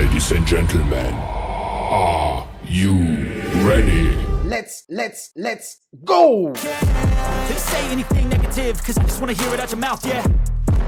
Ladies and gentlemen, are you ready? Let's go! Didn't say anything negative, cause I just wanna hear it out your mouth, yeah.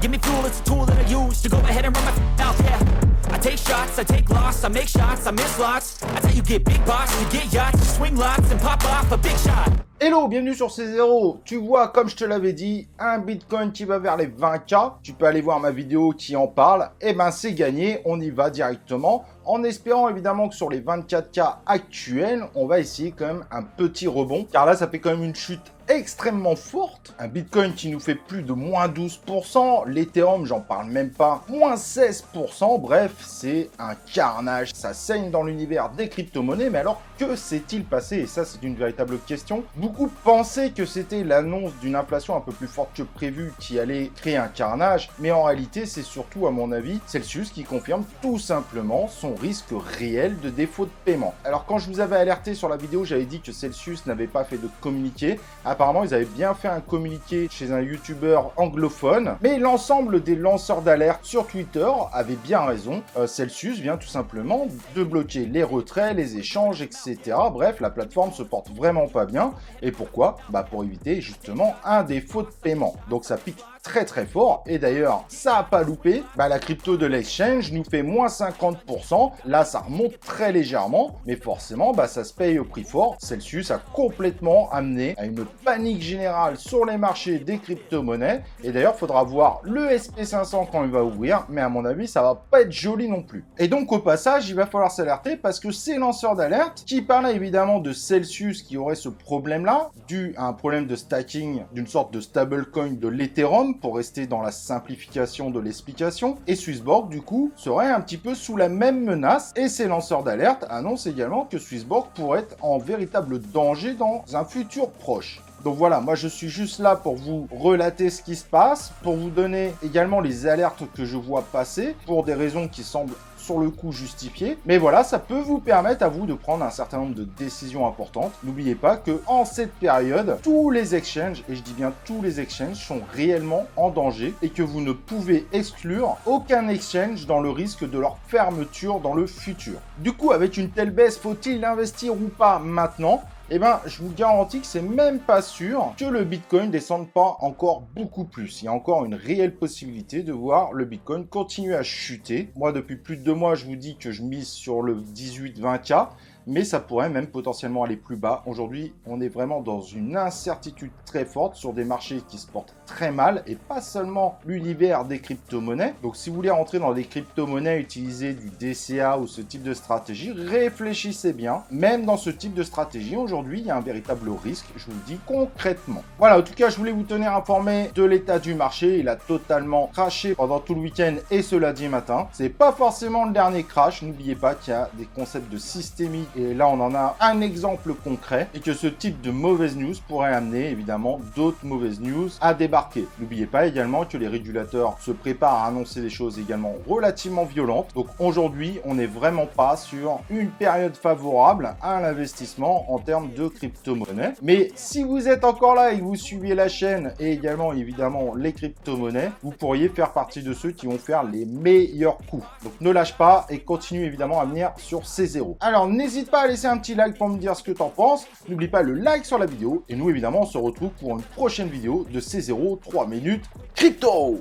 Give me fuel, it's a tool that I use to go ahead and run my mouth, yeah. I take shots, I take loss, I make shots, I miss lots. That's how you get big boss, you get yachts, you swing lots and pop off a big shot. Hello, bienvenue sur C0. Tu vois, comme je te l'avais dit, un Bitcoin qui va vers les 20K. Tu peux aller voir ma vidéo qui en parle. Eh ben, c'est gagné. On y va directement. En espérant évidemment que sur les 24K actuels, on va essayer quand même un petit rebond. Car là, ça fait quand même une chute extrêmement forte. Un Bitcoin qui nous fait plus de moins 12%. L'Ethereum, j'en parle même pas, moins 16%. Bref, c'est un carnage. Ça saigne dans l'univers des crypto-monnaies. Mais alors, que s'est-il passé? Et ça, c'est une véritable question. Beaucoup pensaient que c'était l'annonce d'une inflation un peu plus forte que prévu qui allait créer un carnage. Mais en réalité, c'est surtout, à mon avis, Celsius qui confirme tout simplement son risque réel de défaut de paiement. Alors, quand je vous avais alerté sur la vidéo, j'avais dit que Celsius n'avait pas fait de communiqué. Apparemment, ils avaient bien fait un communiqué chez un youtubeur anglophone, mais l'ensemble des lanceurs d'alerte sur Twitter avaient bien raison. Celsius vient tout simplement de bloquer les retraits, les échanges, etc. Bref, la plateforme se porte vraiment pas bien. Et pourquoi? Bah pour éviter justement un défaut de paiement. Donc ça pique très fort, et d'ailleurs ça a pas loupé. La crypto de l'exchange nous fait moins 50%, là ça remonte très légèrement, mais forcément ça se paye au prix fort. Celsius a complètement amené à une panique générale sur les marchés des crypto-monnaies, et d'ailleurs faudra voir le SP500 quand il va ouvrir, mais à mon avis ça va pas être joli non plus. Et donc au passage il va falloir s'alerter, parce que ces lanceurs d'alerte qui parlaient évidemment de Celsius qui aurait ce problème là, dû à un problème de stacking d'une sorte de stablecoin de l'Ethereum, pour rester dans la simplification de l'explication, et Swissborg du coup serait un petit peu sous la même menace, et ces lanceurs d'alerte annoncent également que Swissborg pourrait être en véritable danger dans un futur proche. Donc voilà, moi je suis juste là pour vous relater ce qui se passe, pour vous donner également les alertes que je vois passer, pour des raisons qui semblent sur le coup justifiées. Mais voilà, ça peut vous permettre à vous de prendre un certain nombre de décisions importantes. N'oubliez pas que en cette période, tous les exchanges, et je dis bien tous les exchanges, sont réellement en danger, et que vous ne pouvez exclure aucun exchange dans le risque de leur fermeture dans le futur. Du coup, avec une telle baisse, faut-il investir ou pas maintenant? Eh ben, je vous garantis que c'est même pas sûr que le Bitcoin descende pas encore beaucoup plus. Il y a encore une réelle possibilité de voir le Bitcoin continuer à chuter. Moi, depuis plus de 2 mois, je vous dis que je mise sur le 18-20K. Mais ça pourrait même potentiellement aller plus bas. Aujourd'hui, on est vraiment dans une incertitude très forte sur des marchés qui se portent très mal, et pas seulement l'univers des crypto-monnaies. Donc si vous voulez rentrer dans des crypto-monnaies, utiliser du DCA ou ce type de stratégie, réfléchissez bien. Même dans ce type de stratégie, aujourd'hui, il y a un véritable risque, je vous le dis concrètement. Voilà, en tout cas, je voulais vous tenir informé de l'état du marché. Il a totalement crashé pendant tout le week-end et ce lundi matin. C'est pas forcément le dernier crash. N'oubliez pas qu'il y a des concepts de systémie, et là on en a un exemple concret, et que ce type de mauvaise news pourrait amener évidemment d'autres mauvaises news à débarquer. N'oubliez pas également que les régulateurs se préparent à annoncer des choses également relativement violentes. Donc aujourd'hui, on n'est vraiment pas sur une période favorable à l'investissement en termes de crypto-monnaies. Mais si vous êtes encore là et que vous suivez la chaîne, et également évidemment les crypto-monnaies, vous pourriez faire partie de ceux qui vont faire les meilleurs coups. Donc ne lâche pas et continue évidemment à venir sur C0. Alors n'hésite pas à laisser un petit like pour me dire ce que t'en penses. N'oublie pas le like sur la vidéo, et nous évidemment on se retrouve pour une prochaine vidéo de C0 3 minutes crypto.